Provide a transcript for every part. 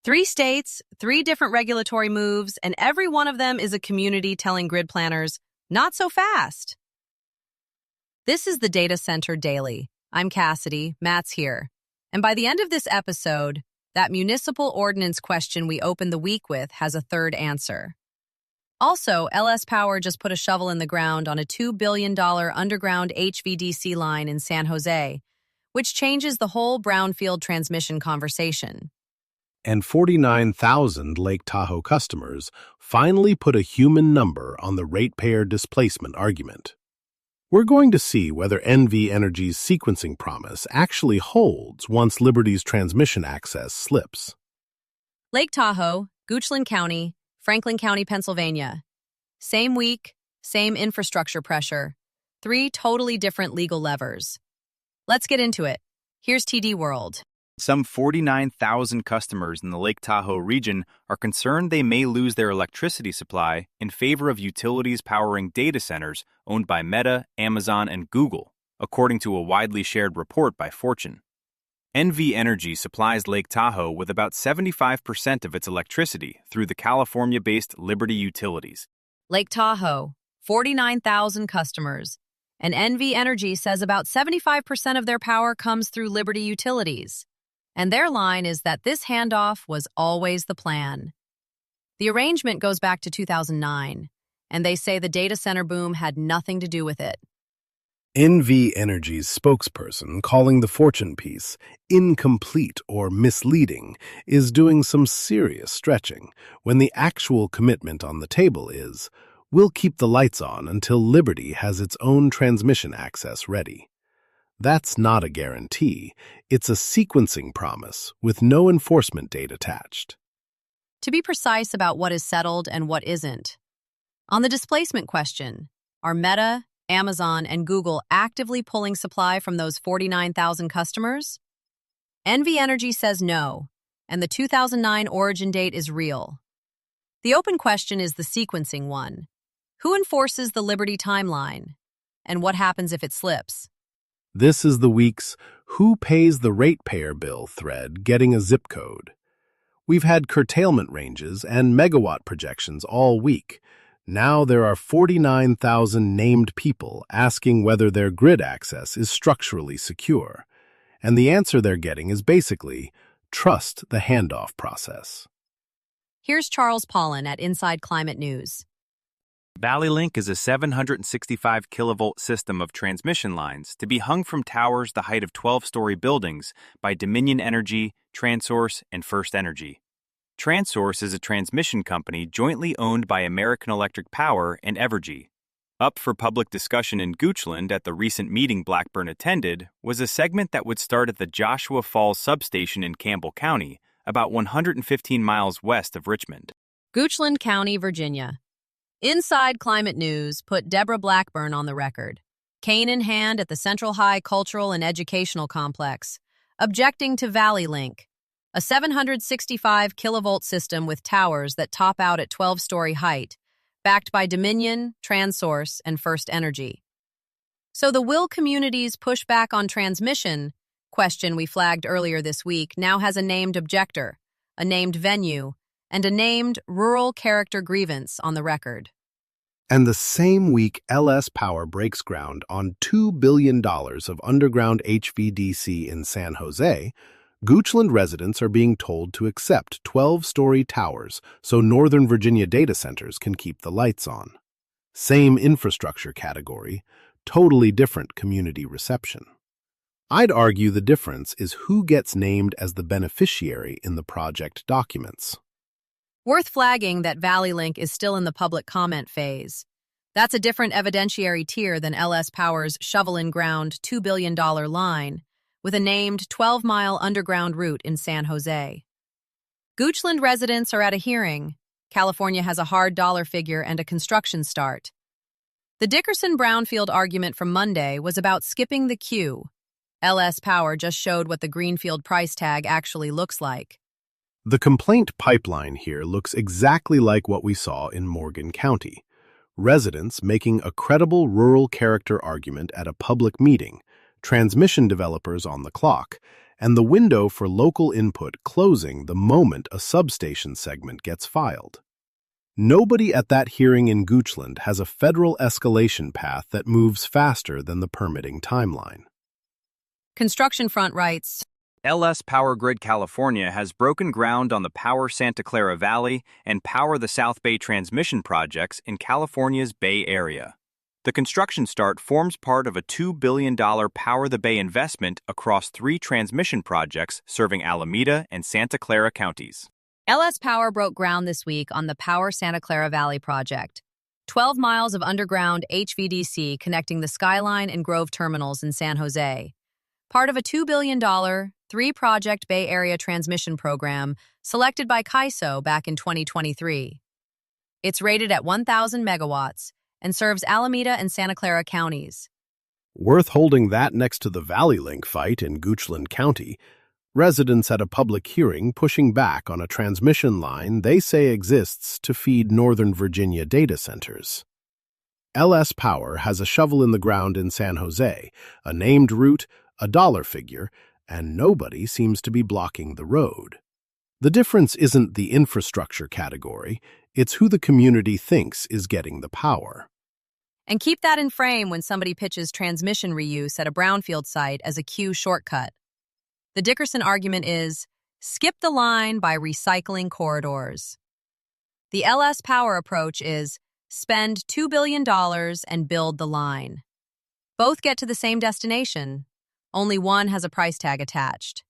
3 states, 3 different regulatory moves, and every one of them is a community telling grid planners, not so fast. This is the Data Center Daily. I'm Cassidy, Matt's here. And by the end of this episode, that municipal ordinance question we opened the week with has a third answer. Also, LS Power just put a shovel in the ground on a $2 billion underground HVDC line in San Jose, which changes the whole brownfield transmission conversation. And 49,000 Lake Tahoe customers finally put a human number on the ratepayer displacement argument. We're going to see whether NV Energy's sequencing promise actually holds once Liberty's transmission access slips. Lake Tahoe, Goochland County, Franklin County, Pennsylvania. Same week, same infrastructure pressure. 3 totally different legal levers. Let's get into it. Here's TD World. Some 49,000 customers in the Lake Tahoe region are concerned they may lose their electricity supply in favor of utilities powering data centers owned by Meta, Amazon, and Google, according to a widely shared report by Fortune. NV Energy supplies Lake Tahoe with about 75% of its electricity through the California-based Liberty Utilities. Lake Tahoe, 49,000 customers, and NV Energy says about 75% of their power comes through Liberty Utilities. And their line is that this handoff was always the plan. The arrangement goes back to 2009, and they say the data center boom had nothing to do with it. NV Energy's spokesperson, calling the Fortune piece incomplete or misleading, is doing some serious stretching when the actual commitment on the table is, we'll keep the lights on until Liberty has its own transmission access ready. That's not a guarantee. It's a sequencing promise with no enforcement date attached. To be precise about what is settled and what isn't, on the displacement question, are Meta, Amazon, and Google actively pulling supply from those 49,000 customers? NV Energy says no, and the 2009 origin date is real. The open question is the sequencing one. Who enforces the Liberty timeline? And what happens if it slips? This is the week's Who Pays the Ratepayer Bill thread getting a zip code. We've had curtailment ranges and megawatt projections all week. Now there are 49,000 named people asking whether their grid access is structurally secure. And the answer they're getting is basically, trust the handoff process. Here's Charles Paulin at Inside Climate News. ValleyLink is a 765 kilovolt system of transmission lines to be hung from towers the height of 12-story buildings by Dominion Energy, Transource, and First Energy. Transource is a transmission company jointly owned by American Electric Power and Evergy. Up for public discussion in Goochland at the recent meeting Blackburn attended was a segment that would start at the Joshua Falls substation in Campbell County, about 115 miles west of Richmond. Goochland County, Virginia. Inside Climate News put Deborah Blackburn on the record, cane in hand at the Central High Cultural and Educational Complex, objecting to ValleyLink, a 765 kilovolt system with towers that top out at 12-story height, backed by Dominion, Transource, and First Energy. So the will communities push back on transmission question we flagged earlier this week now has a named objector, a named venue, and a named rural character grievance on the record. And the same week LS Power breaks ground on $2 billion of underground HVDC in San Jose, Goochland residents are being told to accept 12-story towers so Northern Virginia data centers can keep the lights on. Same infrastructure category, totally different community reception. I'd argue the difference is who gets named as the beneficiary in the project documents. Worth flagging that ValleyLink is still in the public comment phase. That's a different evidentiary tier than LS Power's shovel-in-ground $2 billion line, with a named 12-mile underground route in San Jose. Goochland residents are at a hearing. California has a hard dollar figure and a construction start. The Dickerson-Brownfield argument from Monday was about skipping the queue. LS Power just showed what the greenfield price tag actually looks like. The complaint pipeline here looks exactly like what we saw in Morgan County. Residents making a credible rural character argument at a public meeting, transmission developers on the clock, and the window for local input closing the moment a substation segment gets filed. Nobody at that hearing in Goochland has a federal escalation path that moves faster than the permitting timeline. Construction Front writes, LS Power Grid California has broken ground on the Power Santa Clara Valley and Power the South Bay transmission projects in California's Bay Area. The construction start forms part of a $2 billion Power the Bay investment across 3 transmission projects serving Alameda and Santa Clara counties. LS Power broke ground this week on the Power Santa Clara Valley project, 12 miles of underground HVDC connecting the Skyline and Grove terminals in San Jose, part of a $2 billion, 3-project Bay Area transmission program selected by CAISO back in 2023. It's rated at 1,000 megawatts and serves Alameda and Santa Clara counties. Worth holding that next to the Valley Link fight in Goochland County. Residents at a public hearing pushing back on a transmission line they say exists to feed Northern Virginia data centers. LS Power has a shovel in the ground in San Jose, a named route, a dollar figure, and nobody seems to be blocking the road. The difference isn't the infrastructure category, it's who the community thinks is getting the power. And keep that in frame when somebody pitches transmission reuse at a brownfield site as a queue shortcut. The Dickerson argument is, skip the line by recycling corridors. The LS Power approach is, spend $2 billion and build the line. Both get to the same destination. Only one has a price tag attached.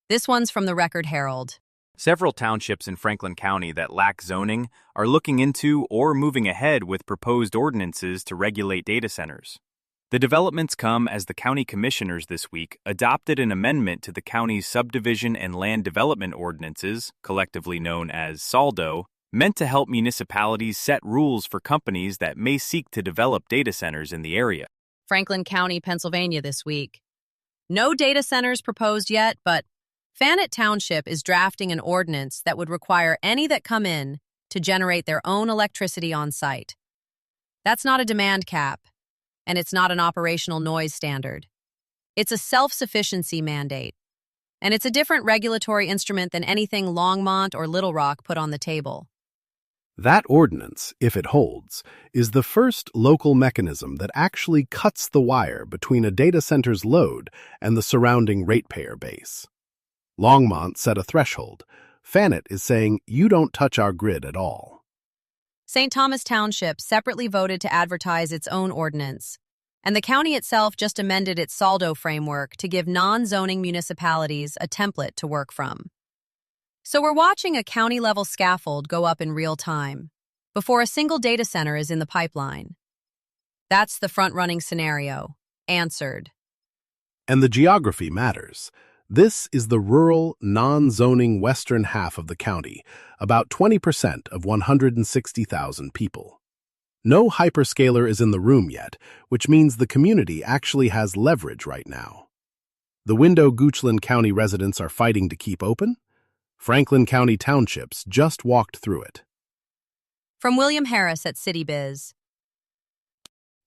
This one's from the Record Herald. Several townships in Franklin County that lack zoning are looking into or moving ahead with proposed ordinances to regulate data centers. The developments come as the county commissioners this week adopted an amendment to the county's subdivision and land development ordinances, collectively known as SALDO, meant to help municipalities set rules for companies that may seek to develop data centers in the area. Franklin County, Pennsylvania this week. No data centers proposed yet, but Fannett Township is drafting an ordinance that would require any that come in to generate their own electricity on site. That's not a demand cap, and it's not an operational noise standard. It's a self-sufficiency mandate, and it's a different regulatory instrument than anything Longmont or Little Rock put on the table. That ordinance, if it holds, is the first local mechanism that actually cuts the wire between a data center's load and the surrounding ratepayer base. Longmont set a threshold. Fannett is saying, you don't touch our grid at all. St. Thomas Township separately voted to advertise its own ordinance, and the county itself just amended its SALDO framework to give non-zoning municipalities a template to work from. So we're watching a county-level scaffold go up in real time, before a single data center is in the pipeline. That's the front-running scenario. Answered. And the geography matters. This is the rural, non-zoning western half of the county, about 20% of 160,000 people. No hyperscaler is in the room yet, which means the community actually has leverage right now. The window Goochland County residents are fighting to keep open? Franklin County Townships just walked through it. From William Harris at citybiz.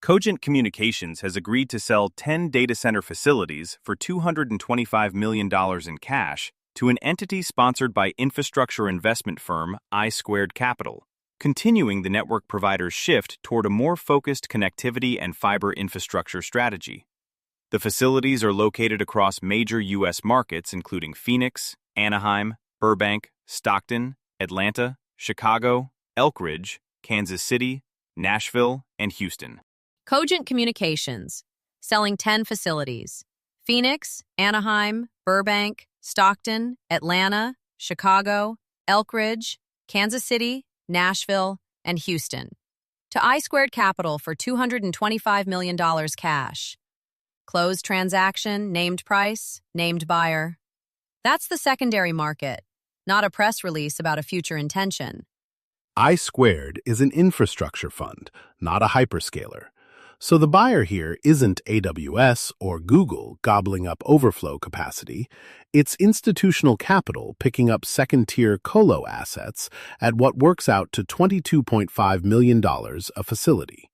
Cogent Communications has agreed to sell 10 data center facilities for $225 million in cash to an entity sponsored by infrastructure investment firm I Squared Capital, continuing the network provider's shift toward a more focused connectivity and fiber infrastructure strategy. The facilities are located across major U.S. markets including Phoenix, Anaheim, Burbank, Stockton, Atlanta, Chicago, Elk Ridge, Kansas City, Nashville, and Houston. Cogent Communications, selling 10 facilities. Phoenix, Anaheim, Burbank, Stockton, Atlanta, Chicago, Elk Ridge, Kansas City, Nashville, and Houston. To I Squared Capital for $225 million cash. Closed transaction, named price, named buyer. That's the secondary market, not a press release about a future intention. I Squared is an infrastructure fund, not a hyperscaler. So the buyer here isn't AWS or Google gobbling up overflow capacity. It's institutional capital picking up second-tier colo assets at what works out to $22.5 million a facility.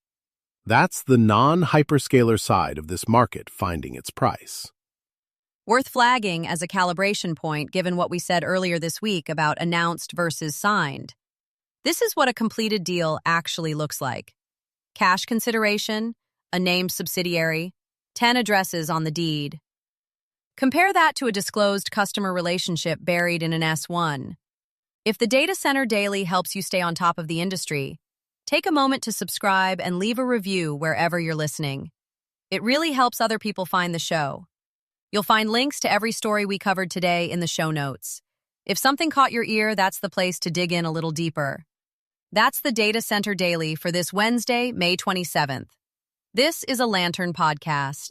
That's the non-hyperscaler side of this market finding its price. Worth flagging as a calibration point given what we said earlier this week about announced versus signed. This is what a completed deal actually looks like. Cash consideration, a named subsidiary, 10 addresses on the deed. Compare that to a disclosed customer relationship buried in an S1. If the Data Center Daily helps you stay on top of the industry, take a moment to subscribe and leave a review wherever you're listening. It really helps other people find the show. You'll find links to every story we covered today in the show notes. If something caught your ear, that's the place to dig in a little deeper. That's the Data Center Daily for this Wednesday, May 27th. This is a Lantern podcast.